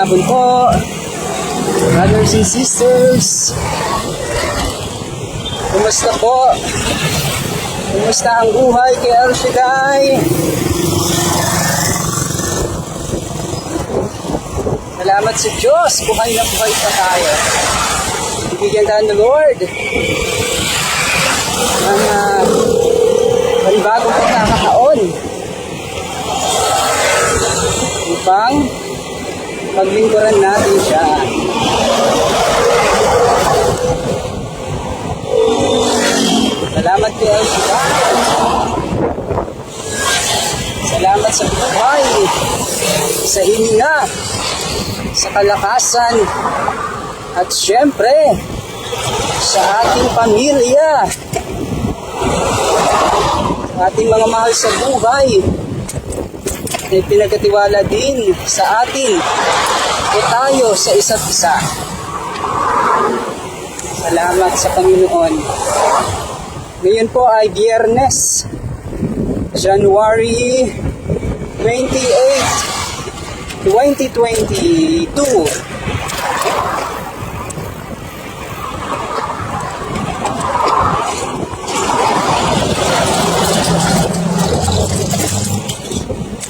hapon po, brothers and sisters. Kumusta po? Kumusta ang buhay kay El Shaddai? Salamat sa Diyos, buhay na buhay pa tayo. Bibigyan tayo ng Lord ng panibagong pagkakataon upang paglingkuran natin siya. Salamat kay El Shaddai. Salamat sa buhay, sa hininga, sa kalakasan, at syempre sa ating pamilya, sa ating mga mahal sa buhay na pinagkatiwala din sa atin o tayo sa isa't isa. Salamat sa Panginoon. Ngayon po ay Biyernes, January 28, 2022.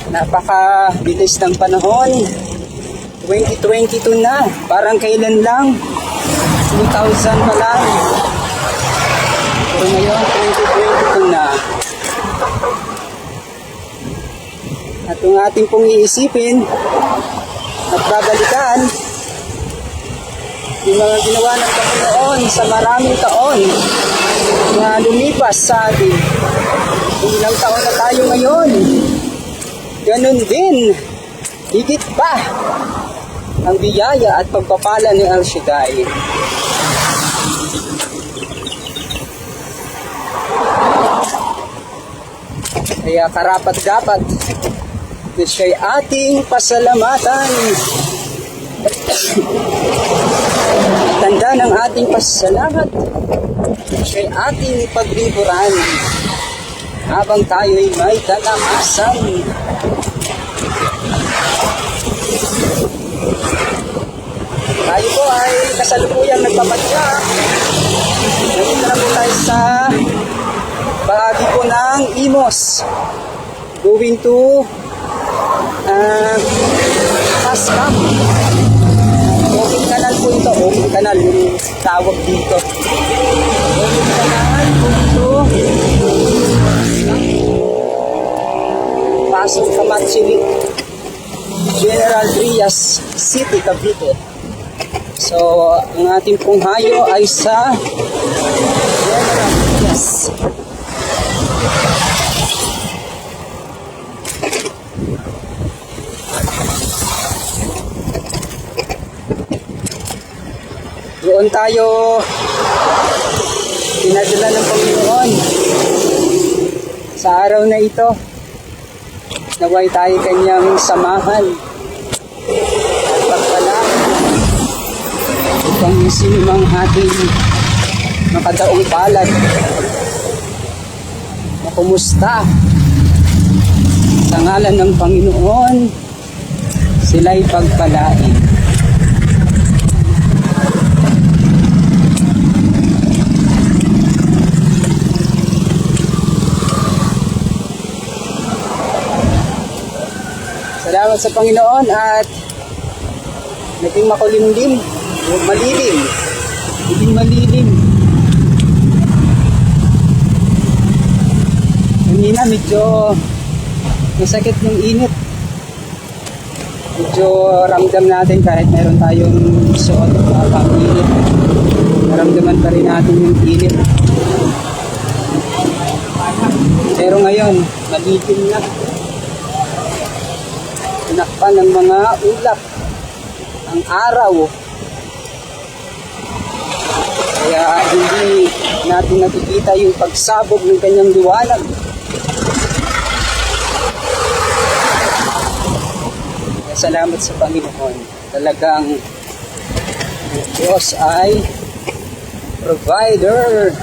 Napakabilis ng panahon. 2022 na. Parang kailan lang. 2000 pa lang. Pero ngayon, 2022 na. At kung ating pong iisipin at babalikan yung mga ginawa ng Panginoon sa maraming taon na lumipas sa atin. Kung ilang taon na tayo ngayon, ganun din, higit pa ang biyaya at pagpapala ni El Shaddai. Kaya karapat-dapat na siya'y ating pasalamatan. Tanda ng ating pasasalamat, siya'y ating paglingkuran habang tayo'y may kalakasan. Tayo po ay kasalukuyang nagpapadya. Nandito na po tayo sa bahagi po ng Imos, going to Pascam. Open Canal po ito. Open Canal yung tawag dito. Open Canal going to Pasok Kamatsili, General Trias City, Cavite. So, ang ating pong hayo ay sa General Trias. Doon tayo pinadala ng Panginoon sa araw na ito. Naway tayo kanyang samahan at pagpalain upang sinumang ating makadaong palad na kumusta sa ngalan ng Panginoon sila'y pagpalain. Salamat sa Panginoon at naging makulimlim, malilim, naging malilim. Kanina medyo masakit yung init. Medyo ramdam natin kahit meron tayong suot na pang-init. Naramdaman pa rin natin yung init. Pero ngayon, malilim na. Tinakpan ng mga ulap ang araw. Kaya hindi natin nakikita yung pagsabog ng kanyang liwanag. Kaya salamat sa Panginoon. Talagang ang Diyos ay provider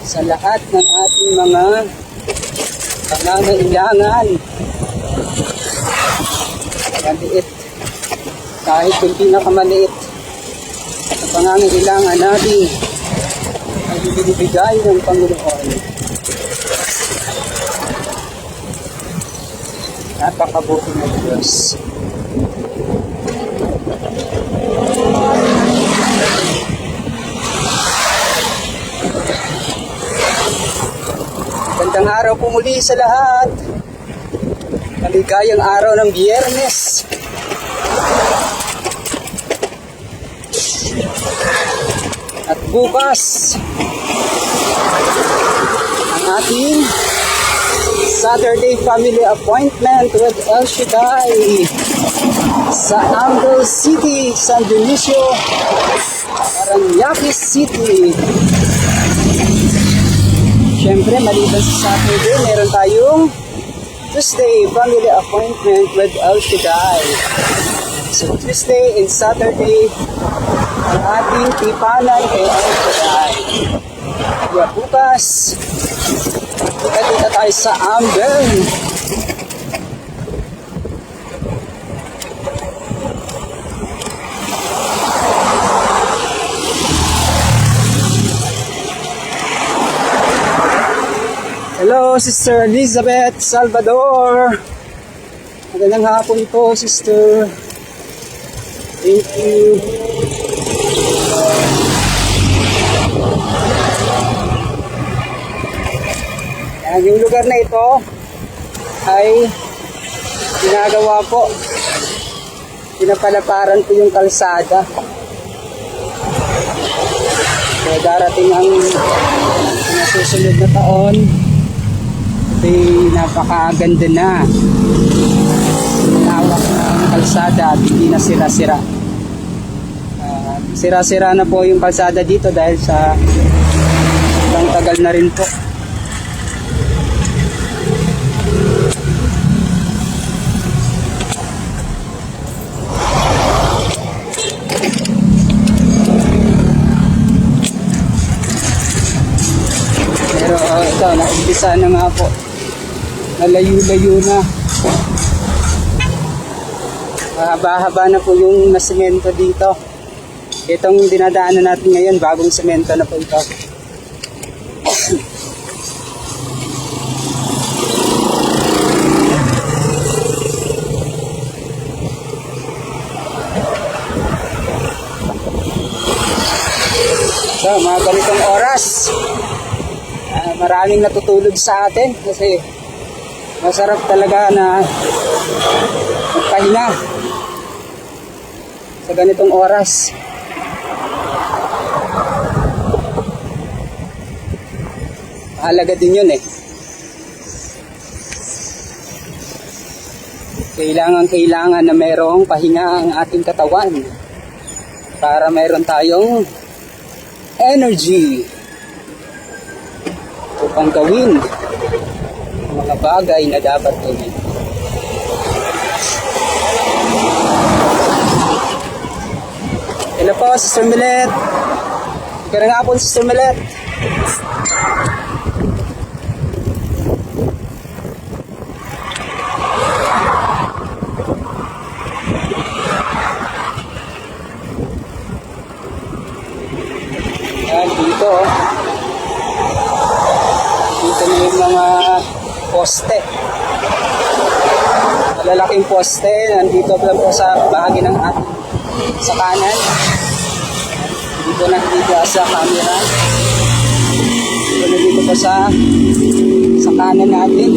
sa lahat ng ating mga pangangailangan. Maliit kahit yung pinakamaliit na pangangailangan natin ay ibinibigay ng Panginoon. Napakabuti ng Diyos. Magandang araw po muli sa lahat. Maligayang araw ng Biyernes. At bukas, ang ating Saturday family appointment with El Shaddai sa Angle City, San Dionisio, Paranaque City. Siyempre, maliban sa Saturday, meron tayong Tuesday family appointment with El Shaddai. So Tuesday and Saturday, ang ating tipanan kay El Shaddai. Kaya bukas, kita tayo sa Amber. Hello, Sister Elizabeth Salvador. Magandang hapon po, Sister. Thank you. Yung lugar na ito ay ginagawa po, pinapalaparan po yung kalsada. So darating ang susunod na taon, ay napakaganda na, malawak na ang kalsada at hindi na sira-sira. Sira-sira na po yung kalsada dito dahil sa ilang tagal na rin po. Pero ito, naumpisa na nga po. Malayo-layo na. Haba-haba na po yung nasemento dito. Itong dinadaanan natin ngayon, bagong semento na po ito. So, mga ganitong oras, maraming natutulog sa atin kasi masarap talaga na magpahinga sa ganitong oras. Mahalaga din yun eh. Kailangan na mayroong pahinga ang ating katawan para mayroon tayong energy upang gawin ang mga bagay na dapat gawin. Hello po, Sister Milet. Kaya nga po, Sister Milet. Ayan, dito na yung mga poste. Malalaking poste. Nandito lang po sa bahagi ng ating sa kanan. Dito na dito sa camera. Dito po sa kanan natin.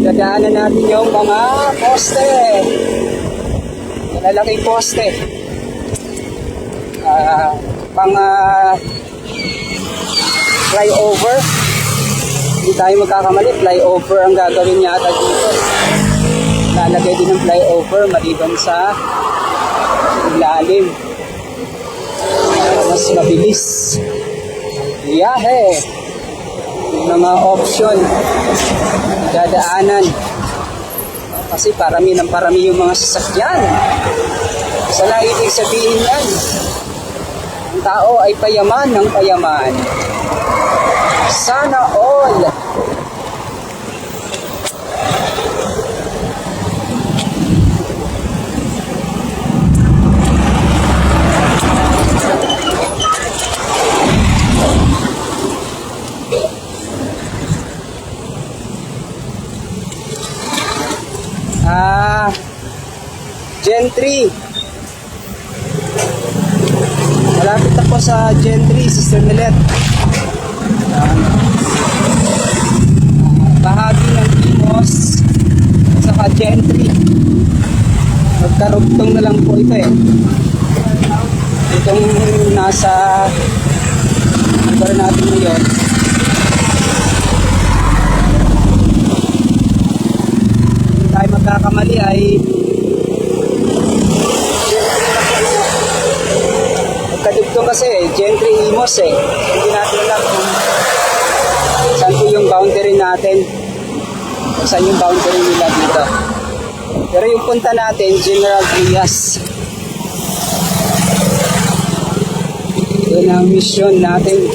Dadaanan natin yung mga poste. Malalaking poste. Pang flyover. Hindi tayo magkakamali, flyover ang gagawin yata dito. Lalagay din ng flyover maliban sa ilalim. Mas mabilis biyahe. Yung mga option dadaanan. Kasi parami yung mga sasakyan. Isa lang ibig sabihin yan. Ang tao ay payaman ng payaman. Sana all. Gentry. Malapit na po sa Gentry, Sister Milet. Bahagi ng Imos at saka Gentry. Magkarugtong na lang po ito eh. Itong nasa lugar natin ngayon. Hindi tayo magkakamali ay magkadugtong kasi Gentry Imos eh. Hindi natin alam kung saan po yung boundary natin. Kung saan yung boundary nila dito. Pero yung punta natin, General Trias. Yun ang mission natin.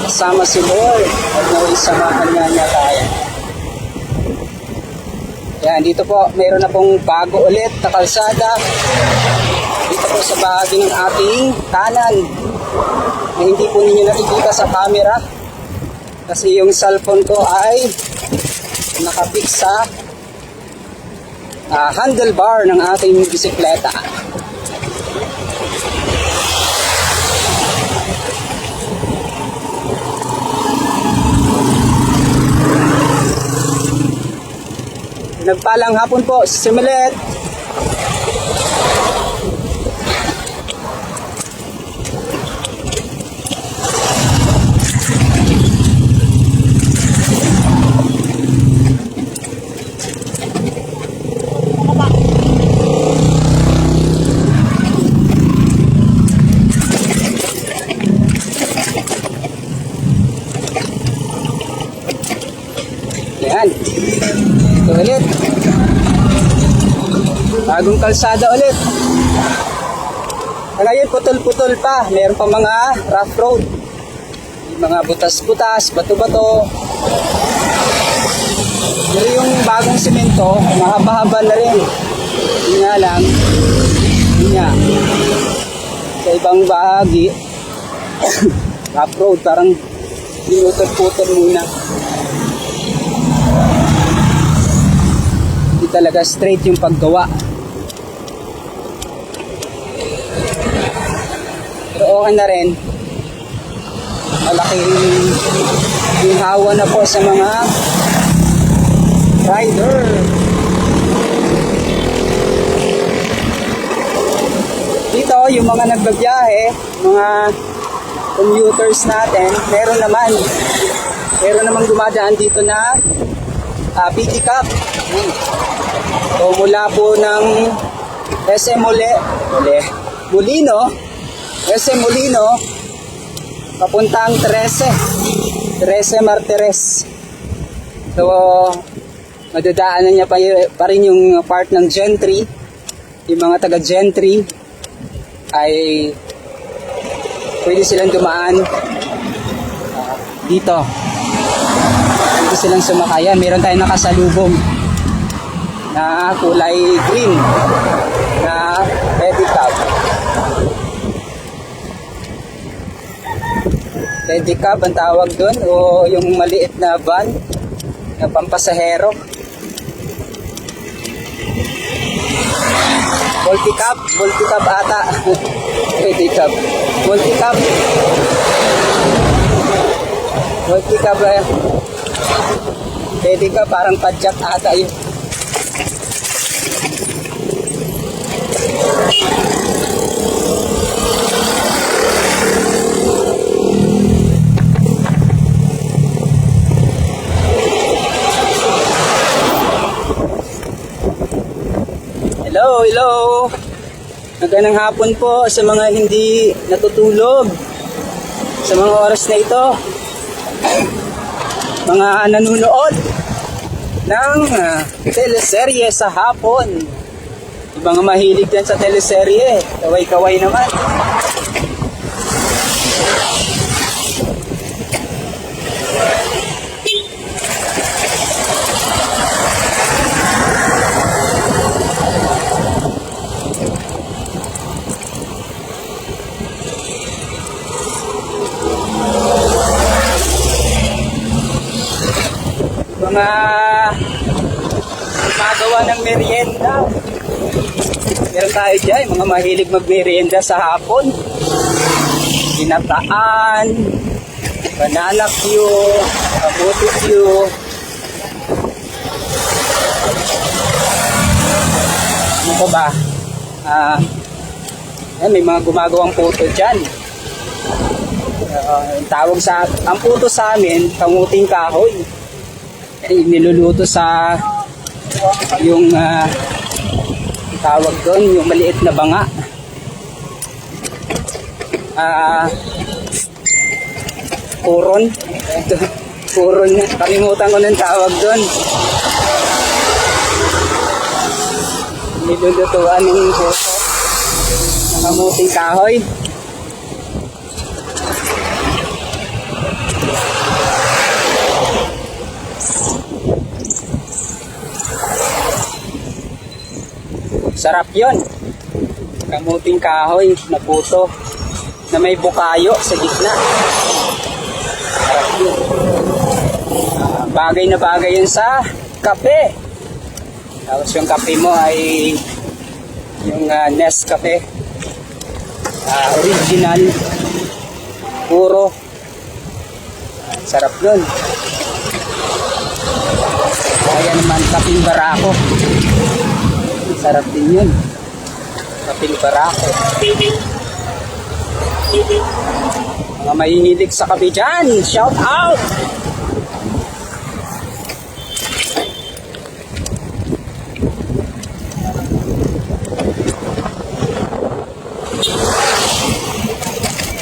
Kasama si Lord. At naway samahan niya tayo. Yan, dito po, mayroon na pong bago ulit na kalsada. Dito po sa bahagi ng ating kanan. Na hindi po ninyo nakikita sa camera. Kasi yung cellphone ko ay nakapix sa handlebar ng ating bisikleta. Nagpalang hapon po, Sister Milet. Yan. Ito ulit. Bagong kalsada ulit. Ngayon putol-putol pa. Meron pa mga rough road. Mga butas-butas, bato-bato. Pero yung bagong simento, mahaba-haba na rin. Yun nga lang. Yun nga. Sa ibang bahagi, rough road, parang pinutol-putol muna. Hindi talaga straight yung paggawa. Pero okay na rin. Malaking ginhawa na po sa mga rider. Dito, yung mga nagbabiyahe, mga commuters natin, meron naman dumadaan dito na pedicab. So mula po ng SM Molino, papuntang 13 Martires. So madadaanan niya pa rin yung part ng Gentry. Yung mga taga Gentry ay pwede silang dumaan dito. Pwede silang sumakaya. Meron tayong nakasalubong na kulay green na pedicab. Pedicab ang tawag doon, o yung maliit na van na pampasahero. Multicab ata. Pedicab. Multicab pedicab, parang padjak ata yun. Hello. Magandang hapon po sa mga hindi natutulog sa mga oras na ito. Mga nanonood ng teleserye sa hapon. Yung mga mahilig dyan sa teleserye, kaway-kaway naman. Mga gumagawa ng merienda. Meron tayo dyan, mga mahilig magmerienda sa hapon. Ginataan, banana Q, kabuti Q. Ano ko ba? May mga gumagawang puto dyan. Ang puto sa amin, kamuting kahoy. Niluluto sa yung tawag doon, yung maliit na banga. Puron. Puron. Kalimutan ko ng tawag doon. Nilulutuan ng puto ng kamuting kahoy. Sarap yun. Kamuting kahoy na puto na may bukayo sa gitna. Sarap yun. Bagay na bagay yun sa kape. Tapos yung kape mo ay yung Nescafe. Original. Puro. Sarap yun. Kaya naman kaping barako. Sarap din yun. Kaping barako. Mga mahihilig sa kape dyan, shout out!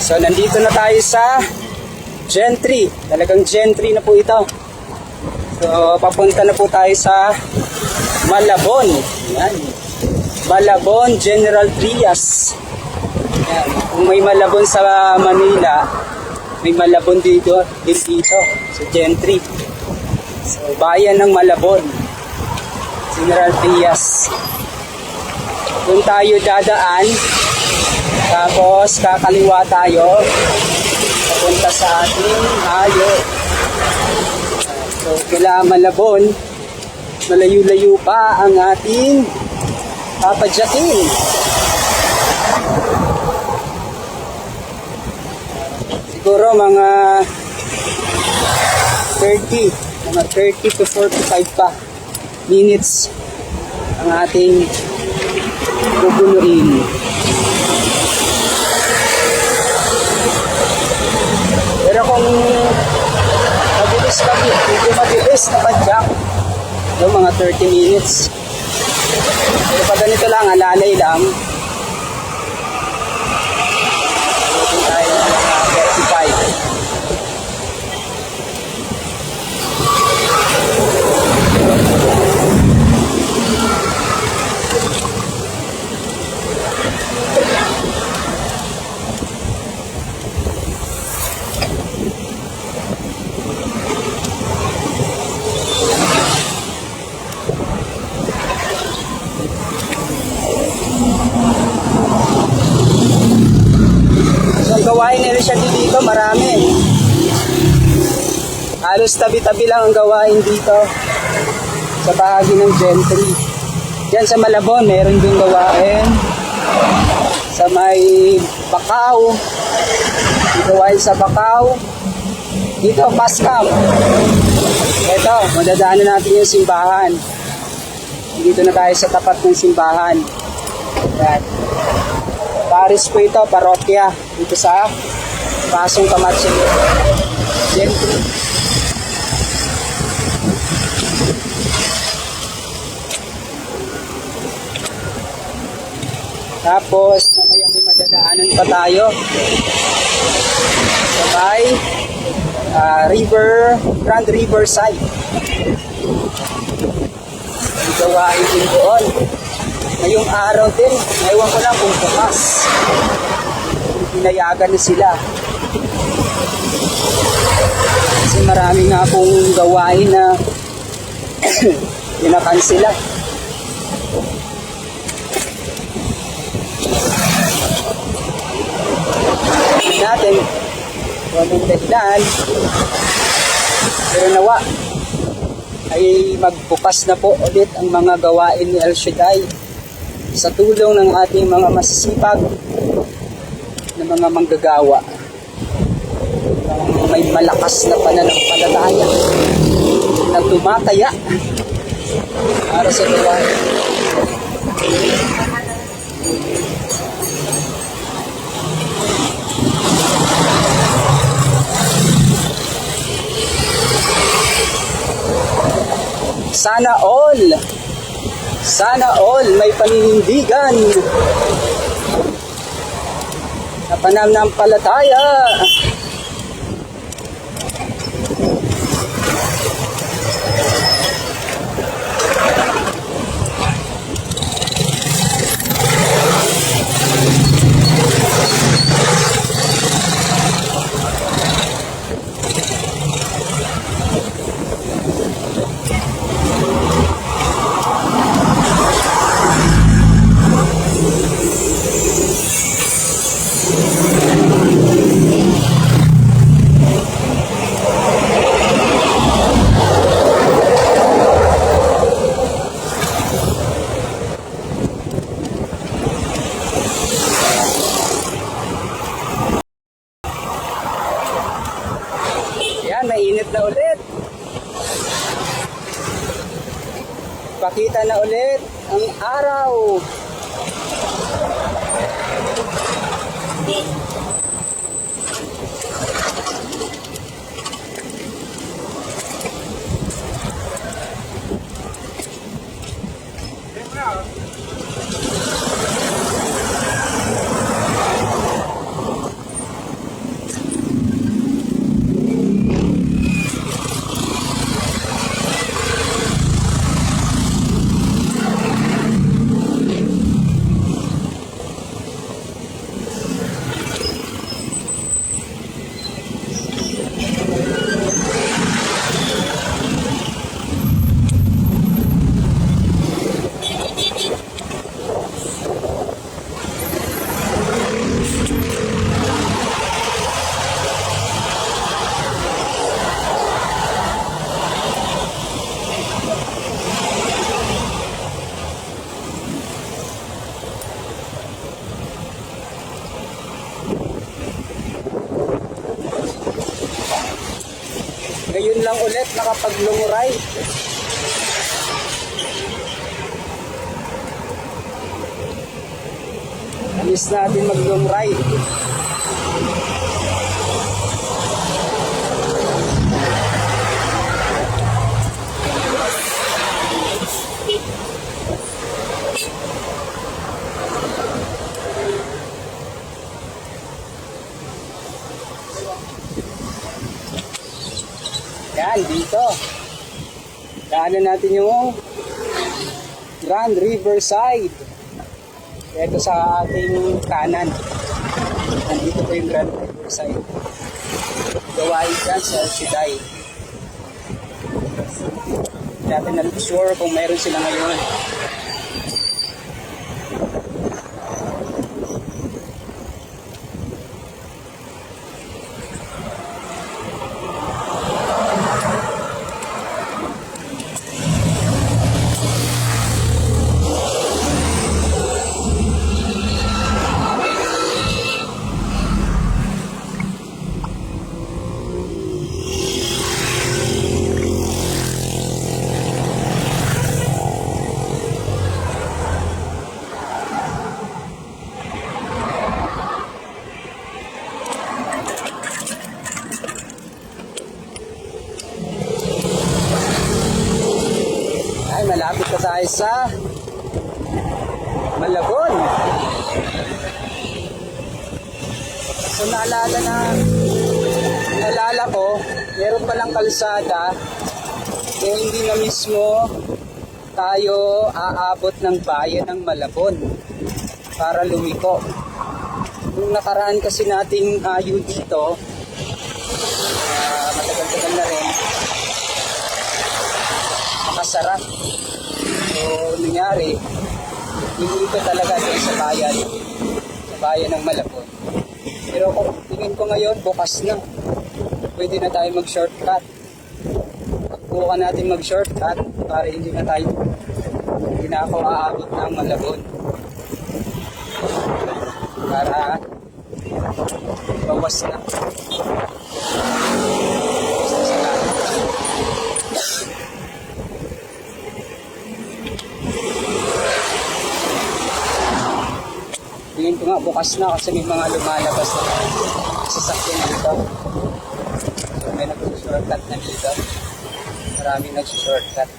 So nandito na tayo sa Gentry. Talagang Gentry na po ito. So papunta na po tayo sa Malabon. Yan. Malabon General Trias. Yan. Kung may Malabon sa Manila, may Malabon dito sa Gentry. So bayan ng Malabon, General Trias. Doon tayo dadaan. Tapos kakaliwa tayo papunta sa ating hayo. So kila Malabon, malayo-layo pa ang ating papadyakin. Siguro mga 30 to 45 pa minutes ang ating guguluin. Pero kung mabilis kami, medyo mabilis na padyak, yung mga 30 minutes. Pero pag ganito lang, alalay lang, ito tayo ng mga 35. Gawain nila siya dito, marami. Halos tabi-tabi lang ang gawain dito sa bahagi ng Gentry. Diyan sa Malabon, meron din gawain. Sa may Bacau, gawain sa Bacau. Dito, Pascam. Ito, madadaanan natin yung simbahan. Dito na tayo sa tapat ng simbahan. Yan. Paris po ito, parokya. Dito sa Pasong Camacho. Gentry. Tapos, mamaya may madadaanan pa tayo. Sa may Grand River side. May gawain din doon. Ngayong araw din, ewan ko lang kung bukas. Pinayagan na sila. Kasi marami nga pong gawain na pinakansila. Natin kung anong dahilan, pero nawa ay magbukas na po ulit ang mga gawain ni El Shaddai sa tulong ng ating mga masisipag na mga manggagawa, may malakas na pananampalataya na tumataya para sa gawain. Sana all may paninindigan na pananampalataya mainit na ulit. Pakita na ulit ang araw. Ngayon lang ulit nakapaglunguray. Alis natin maglunguray. Yan, dito. Daanan natin yung Grand Riverside. Ito sa ating kanan. Nandito po yung Grand Riverside. Gawain dyan sa Siday. Hindi natin na sure kung meron sila ngayon. Malapit na tayo sa Malabon. So naalala ko, meron palang kalsada kaya hindi na mismo tayo aabot ng bayan ng Malabon para lumiko. Nung nakaraan kasi nating ayo dito, matagal-tagal na rin, makasarap. So, nangyari, hindi ko talaga doon sa bayan ng Malabon. Pero kung tingin ko ngayon, bukas na. Pwede na tayo mag-shortcut. Pagbukan natin mag-shortcut para hindi na ako aabot ng Malabon. para bawas na. Basta sa lahat. Tingin ko nga bukas na kasi may mga lumalabas na sasakyan dito. So may nag-shortcut na dito. Maraming nag-shortcut.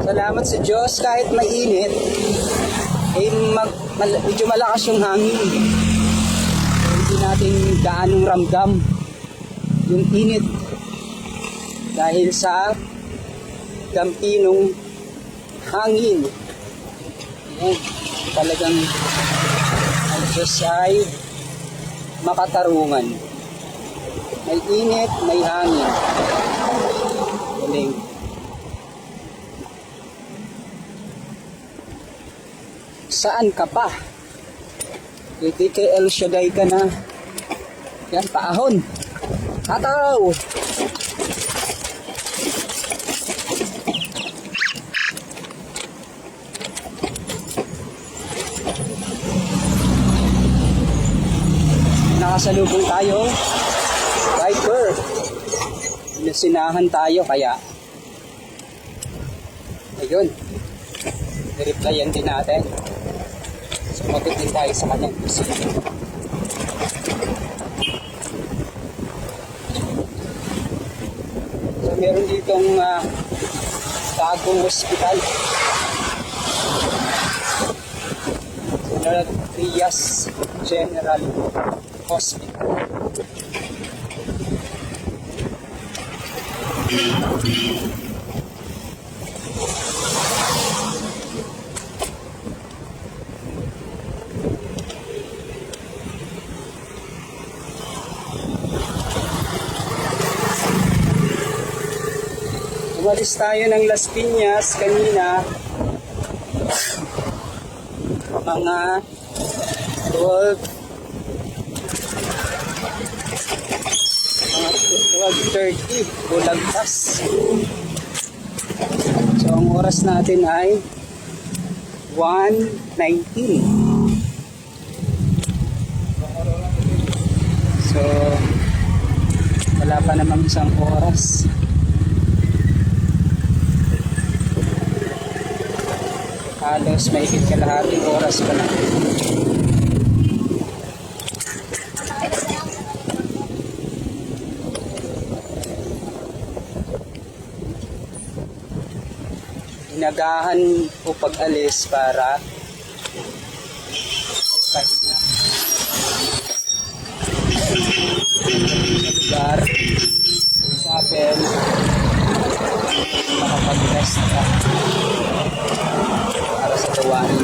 Salamat sa Diyos kahit mainit, eh medyo malakas yung hangin. Hindi natin gaanong ramdam yung init dahil sa dampi ng hangin. Yan, talagang ang Diyos ay makatarungan. May init, may hangin. Galing. Saan ka pa? Hindi kay El Shaddai ka na. Yan, paahon. Tataw! Nakasalubong tayo. Viper. Nasinahan tayo kaya. Ayun. I-replyan din natin. Sumagot din tayo sa kanyang puso. So meron ditong bagong hospital. Trias General Hospital. Umalis tayo ng Las Piñas kanina mga 12:30 bulagpas. So ang oras natin ay 1:19. So wala pa namang isang oras. Halos mahigit kalahating oras pa lang. Inagahan ko pag-alis para pahinga sa lugar, chapel, makapag-rest ka para sa gawain.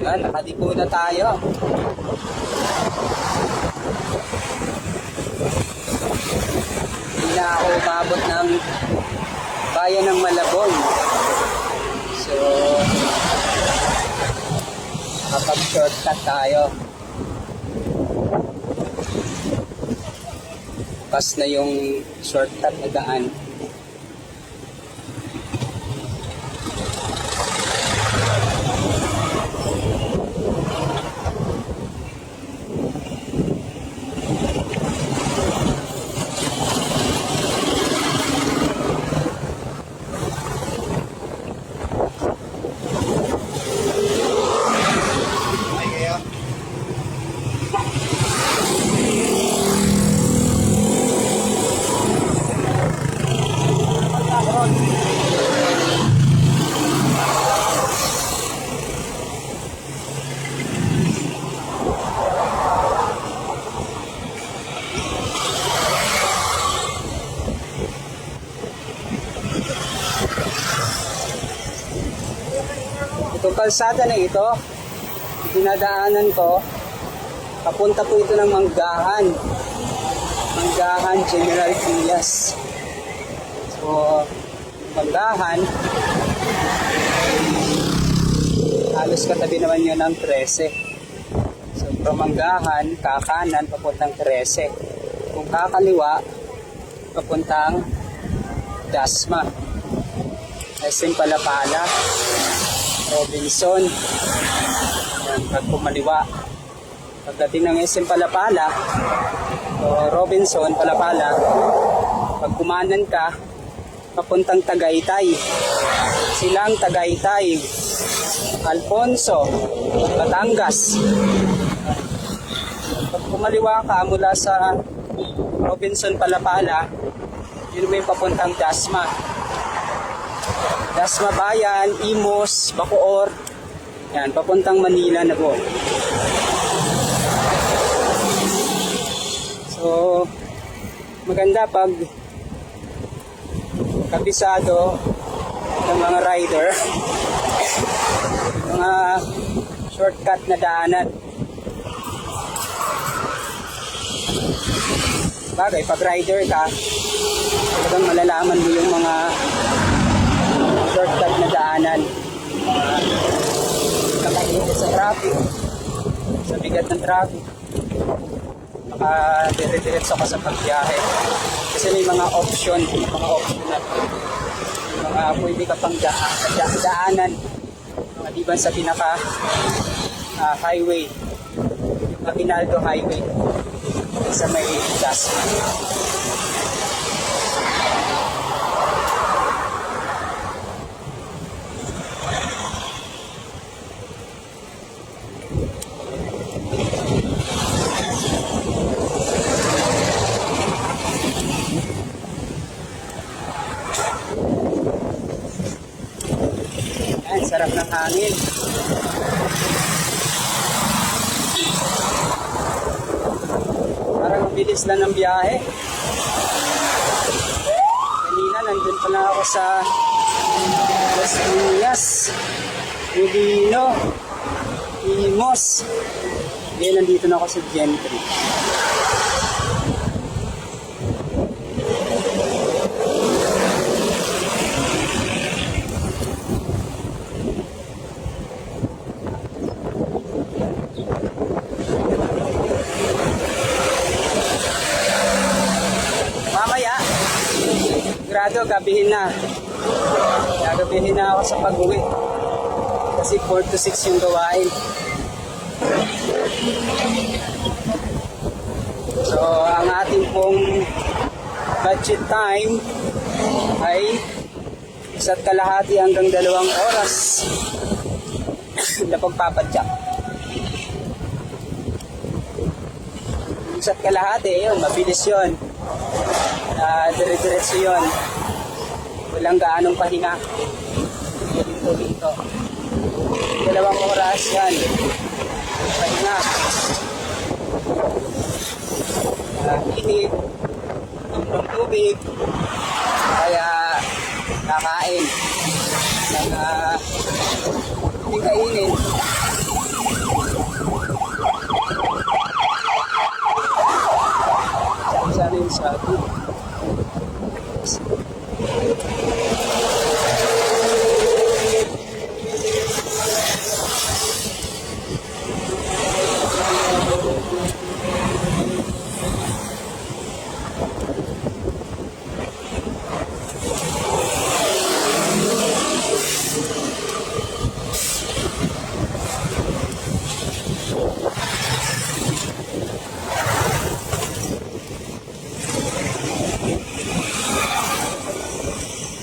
Yan, nakadiko na tayo. Hindi na ako umabot ng bayan ng Malabon. So, kapag shortcut tayo. Pas na yung shortcut na daan. Itong kalsada na ito, dinadaanan ko, papunta po ito ng Manggahan. Manggahan General Trias. So, Manggahan, halos katabi naman yun ng 13. So from Manggahan, kakanan, papuntang 13. Kung kakaliwa, papuntang Dasma. SM Palapala, Robinson. Yan, pag pumaliwa. Pagdating ng SM Palapala, o Robinson, Palapala, pag kumanan ka, papuntang Tagaytay. Silang Tagaytay, Alfonso, Batangas. Pag kumaliwa ka mula sa Robinson, Palapala, yun mo yung papuntang Dasma. Dasma Bayan, Imos, Bacoor. Yan, papuntang Manila na po. So, maganda pag kabisado ng mga rider, mga shortcut na daanan. Bagay, pag rider ka, talagang malalaman mo yung mga shortcut na daanan. Nakainit sa traffic, sa bigat ng traffic, dire-diretso ka sa pagbiyahe. Kasi may mga option na mga pwede ka pang daanan. Mga diban sa pinaka highway, Aguinaldo Highway sa may Dasma. Ayan, sarap ng hangin. Parang bilis lang ng biyahe. Kanina nandun pa na ako sa Las Piñas, Rubino, Imos. Ngayon nandito na ako sa Gentry. Sigurado, gabihin na. Gagabihin na ako sa pag-uwi. Kasi 4 to 6 yung gawain. So, ang ating pong budget time ay 1.5 hanggang 2 oras na pagpapadyak. 1.5, yun, mabilis yun. Dire-diretso yun. Walang gaanong pahinga. Dito. 2 oras yan. Pahinga. Init. Inom tubig. Kaya kakain. Hindi kainin. Sana yung sabi.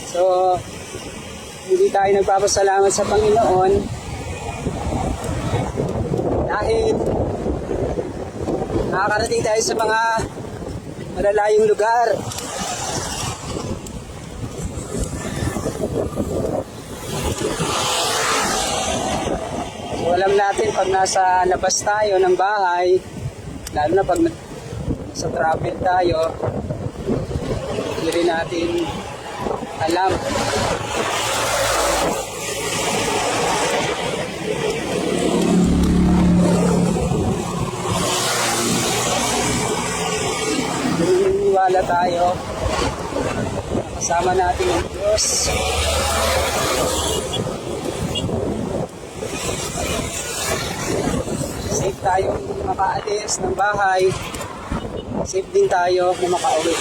So, hindi tayo nagpapasalamat sa Panginoon dahil nakakarating tayo sa mga malalayong lugar. So, alam natin pag nasa labas tayo ng bahay, lalo na pag sa travel tayo, hindi rin natin alam. Naniniwala tayo. Kasama natin ang Diyos. tayong makaalis ng bahay. Safe din tayo na makauwi.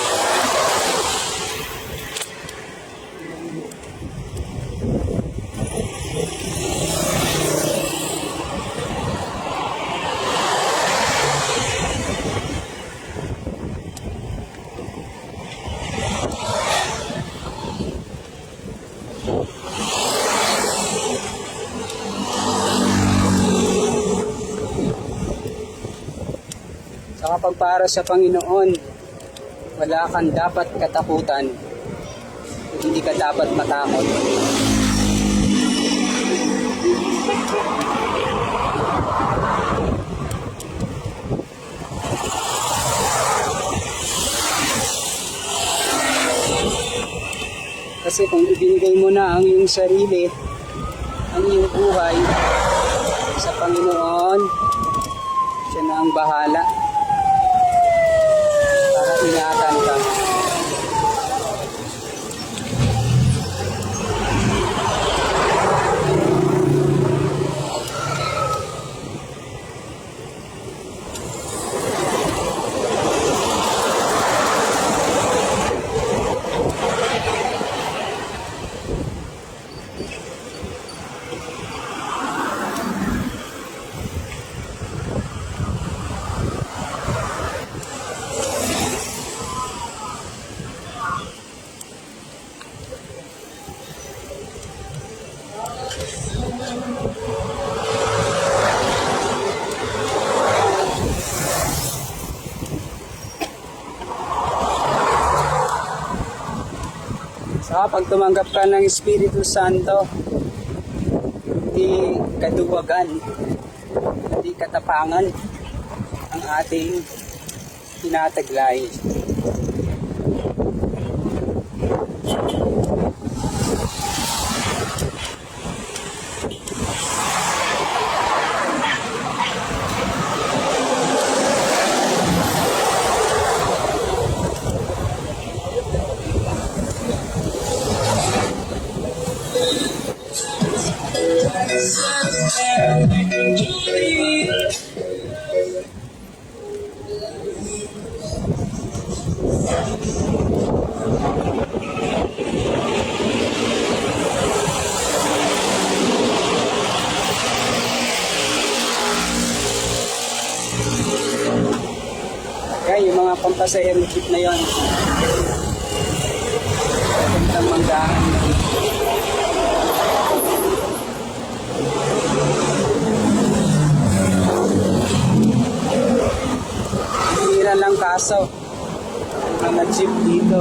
Sa kapag para sa Panginoon, wala kang dapat katakutan, hindi ka dapat matakot. Kasi kung ibinigay mo na ang iyong sarili, ang iyong buhay sa Panginoon, siya na ang bahala para ingatan ka. Sa pag tumanggap ka ng Espiritu Santo, hindi kaduwagan, hindi katapangan ang ating tinataglay. Kaya yung mga pampasahero jeep na yon, magandang manggahan na. Hira lang kaso ang mga jeep dito.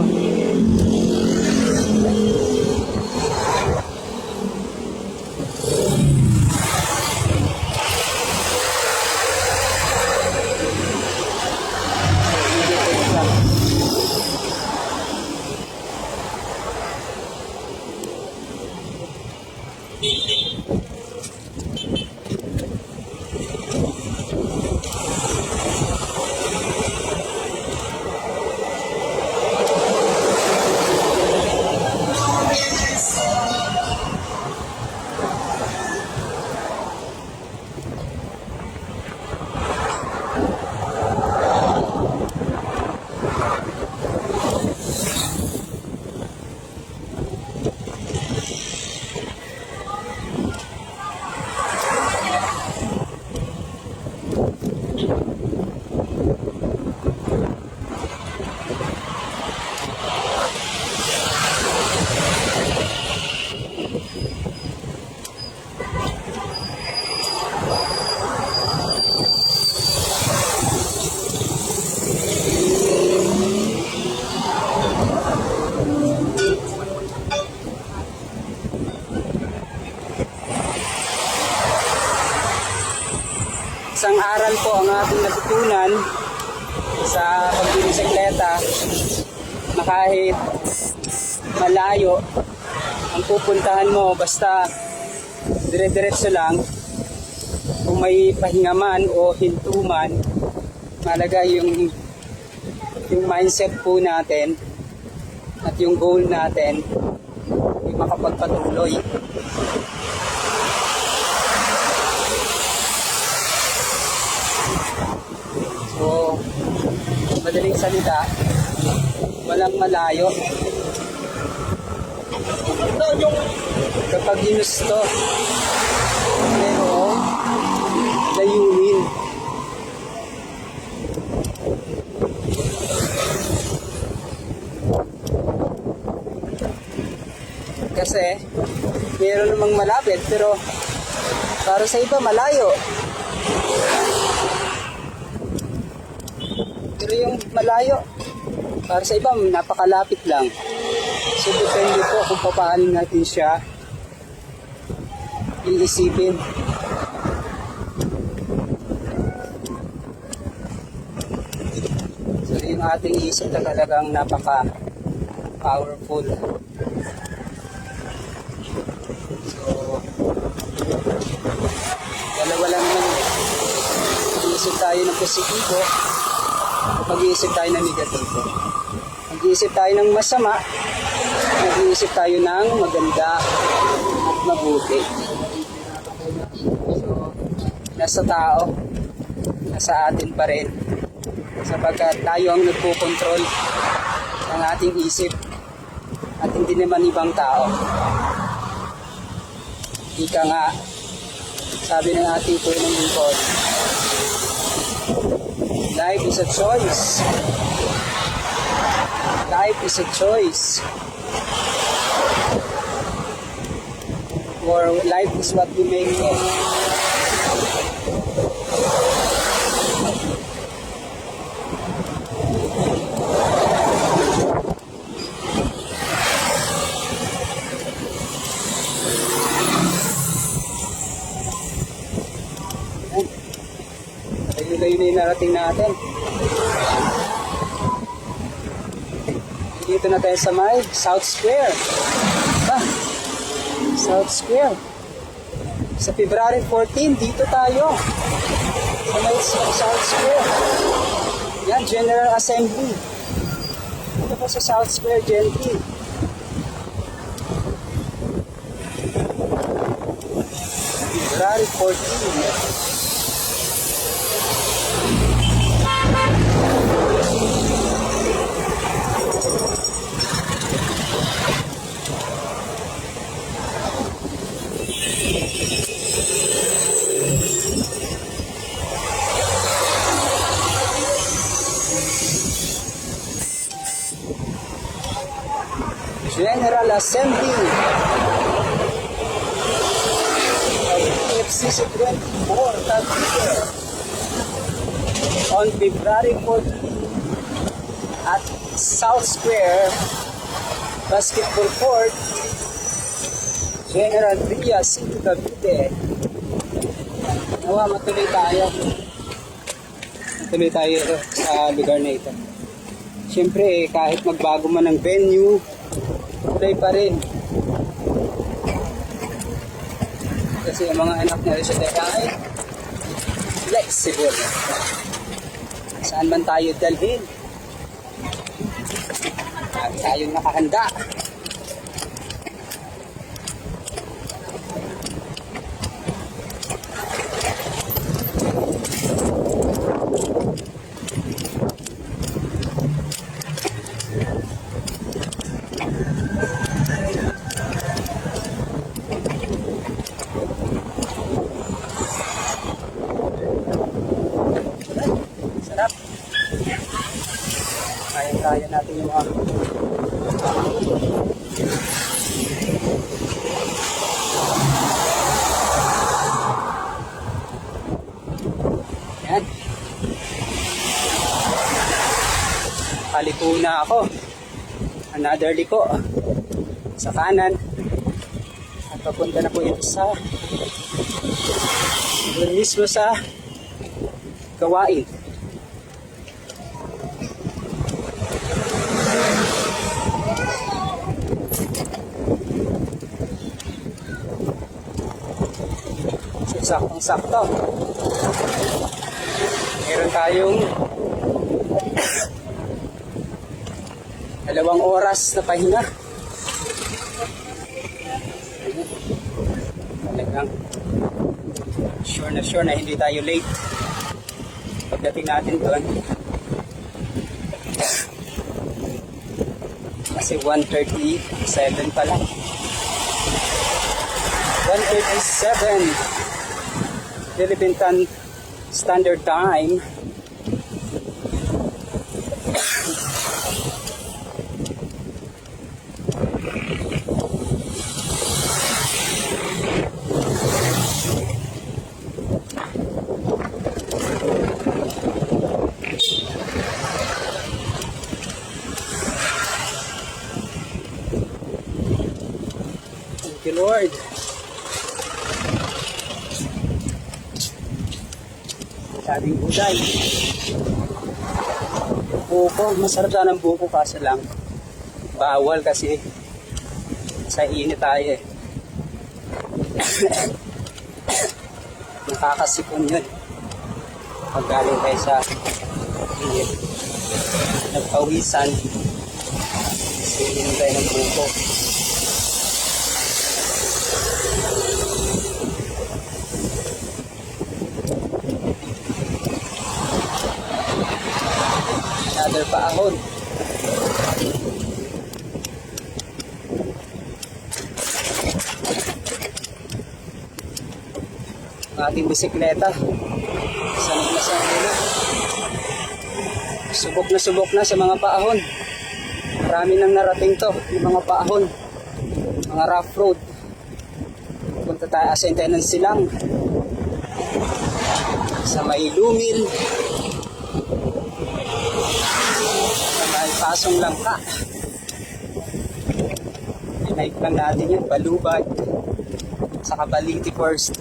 Isang aral po ang ating natutunan sa pagbibisikleta na kahit malayo ang pupuntahan mo, basta dire-diretso lang, kung may pahinga man o hinto man, malaga yung mindset po natin at yung goal natin ay makapagpatuloy. salita, walang malayo. Kapag ginusto, merong layunin. Kasi meron namang malapit pero para sa iba malayo. Pero yung malayo para sa iba napakalapit lang. So depende po kung paano natin siya iisipin. So yung ating isip na talagang napaka powerful. So dalawa lang naman eh. Mag-iisip tayo ng positibo, mag-iisip tayo ng negatibo. Mag-iisip tayo ng masama, mag-iisip tayo ng maganda at mabuti. So, nasa tao, nasa atin pa rin. Sapagkat tayo ang nagpo-control ng ating isip at hindi naman ibang tao. Ika nga, sabi ng ating punong lingkod, life is a choice. Life is a choice. Or life is what we make it. Layo-layo na yung narating natin. Dito na tayo sa may South Square. South Square. Sa February 14, dito tayo. Sa may South Square. Yan, General Assembly. Dito po sa South Square, Gentry. February 14. General Assembly of FCC 24 Cavite on February 14 at South Square Basketball Court, General Trias, City Cavite. Nawa, matuloy tayo. Matuloy tayo sa lugar na ito. Siyempre, kahit magbago man ang venue, tuloy pa rin. Kasi ang mga anak na residente ay flexible. Saan man tayo dalhin, tayong nakahanda. Sarap. Kaya natin yung mga yan. Paliko na ako. Another liko sa kanan at papunta na po ito sa mismo sa gawain. So, saktong-sakto. Meron tayong 2 oras na pahinga. Talagang sure na hindi tayo late pagdating natin doon. Kasi 1:37 pa lang. 1:37 Philippine Standard Time. Thank you, Lord. Sabing uday. Buko, masarap sana ang buko kaso lang bawal kasi sa init tayo eh. Nakakasipon yun pag galing tayo sa init. Nagpawisan kasi inom tayo ng buko. Another paahon. Ang ating bisikleta. Sanay na sanay na. Subok na sa mga paahon. Marami nang narating to, yung mga paahon. Mga rough road. Punta tayo, asayin tayo ng silang. Sa may Lumil. May pasong langka. Pinike lang natin yan, Balubag. Saka Baliti first.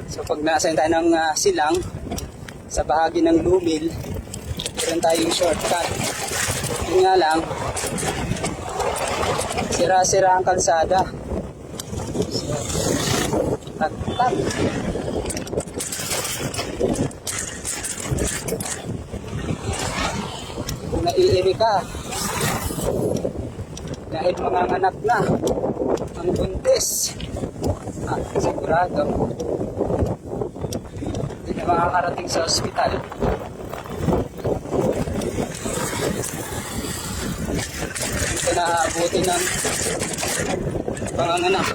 So pag naasayin tayo ng silang sa bahagi ng Lumil, meron tayong shortcut. Yun nga lang, sira-sira ang kalsada. Tak. Kung naiiri ka dahil manganganak na ang buntis, sigurado hindi na makakarating sa ospital. Ito na abuti ng panganganak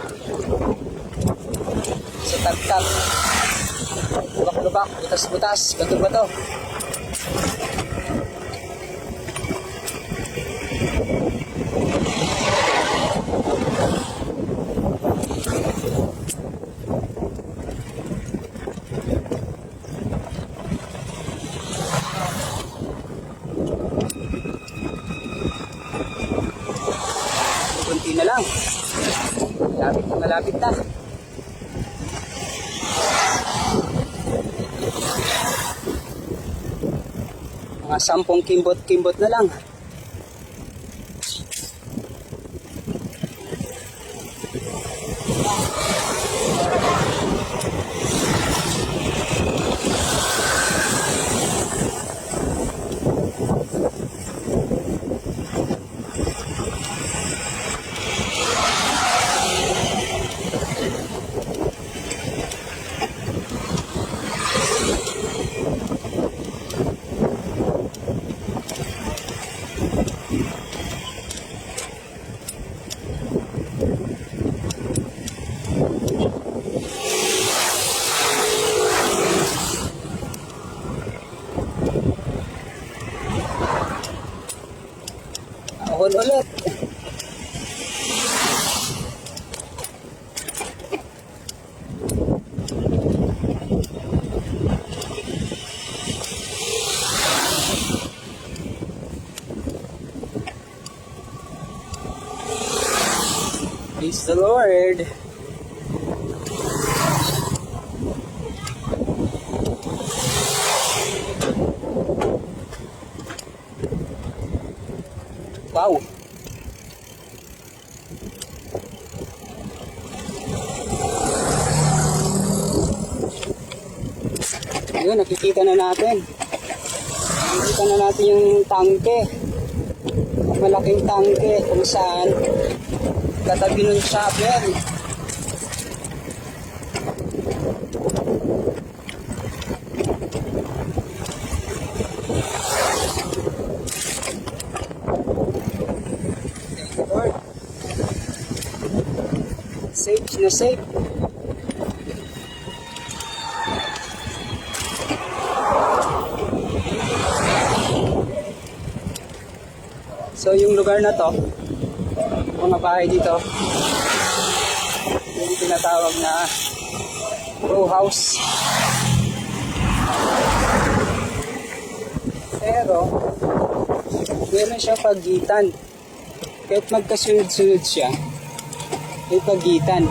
sa tagtag, lubak-lubak, butas-butas, bato-bato. Kunti na lang, malapit na. Mga 10 kimbot-kimbot na lang. Ahon ulit. Praise the Lord. Wow. Ayun, nakikita na natin. Nakikita na natin yung tangke. Malaking tangke kung saan katabi ng chapel. na safe. So yung lugar na to, mga bahay dito, yung tinatawag na row house. Pero meron siyang pagitan. Kahit magkasunod-sunod siya, may pagitan.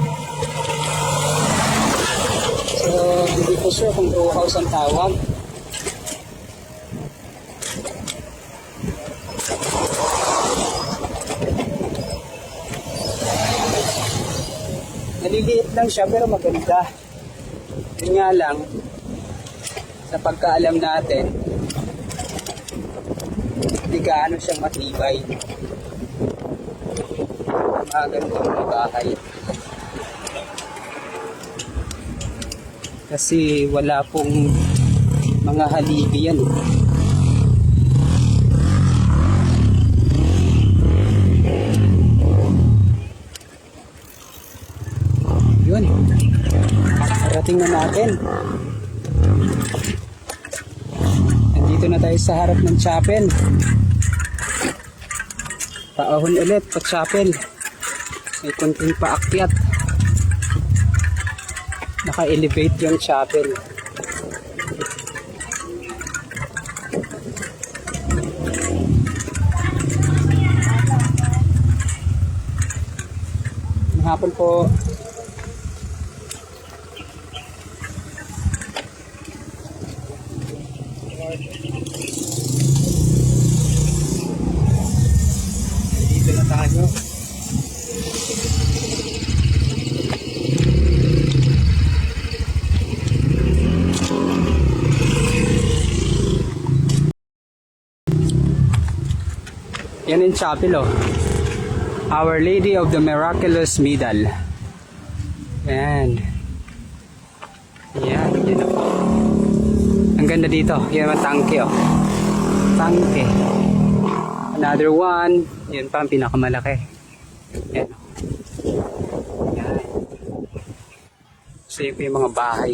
So hindi ko sure kung row house ang tawag. Naliliit lang siya pero maganda. Yun nga lang, sa pagkaalam natin, hindi gaano siyang matibay. Mga ganitong mga bahay. Kasi wala pong mga haligi yan. Yun. Parating na natin. Nandito na tayo sa harap ng chapel. Paahon ulit pa chapel. May konting paakyat. Naka-elevate yung chapel. Mahapon po. Dito na tayo. Yan yung chapel, oh. Our Lady of the Miraculous Medal. Yan. Yan, yun po. Ang ganda dito. Yan ang tangke, oh. Tangke. Another one. Yun pa ang pinakamalaki. Yan. Yan. So yun po yung mga bahay.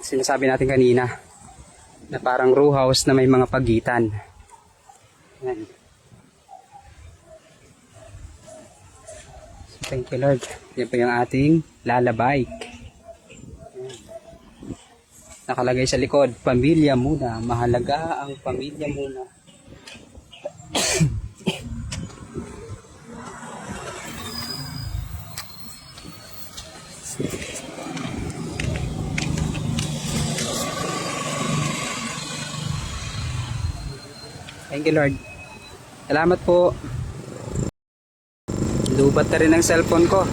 Sinasabi natin kanina na parang row house na may mga pagitan. Yan. So, thank you Lord. Yan po yung ating lalabike. Nakalagay sa likod, pamilya muna. Mahalaga ang pamilya muna. Thank you Lord. Salamat po. Lubat na rin ang cellphone ko.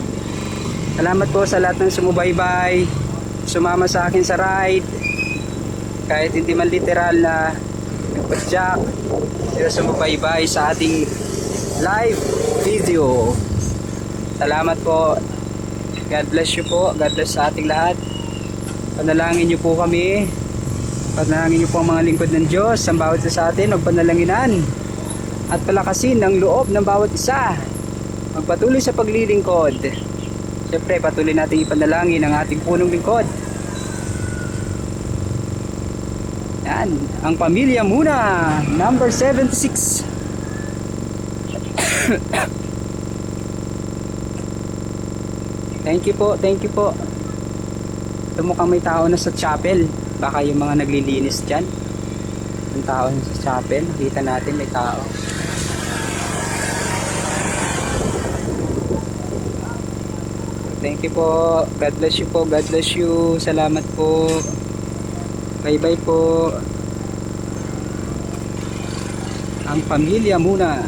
Salamat po sa lahat ng sumubaybay, sumama sa akin sa ride. Kahit hindi man literal na nagpadyak, sila sumubaybay sa ating live video. Salamat po. God bless you po. God bless sa ating lahat. Panalangin niyo po kami. Panalangin niyo po ang mga lingkod ng Diyos. Ang bawat isa sa atin, magpanalanginan at palakasin ang loob ng bawat isa. Magpatuloy sa paglilingkod. Siyempre, patuloy natin ipanalangin ang ating punong lingkod. Yan, ang pamilya muna. Number 76. Thank you po, thank you po. Ito mukhang may tao na sa chapel. Baka yung mga naglilinis dyan. Yung tao na sa chapel. Kita natin may tao. Thank you po. God bless you po. God bless you. Salamat po. Bye bye po. Ang pamilya muna.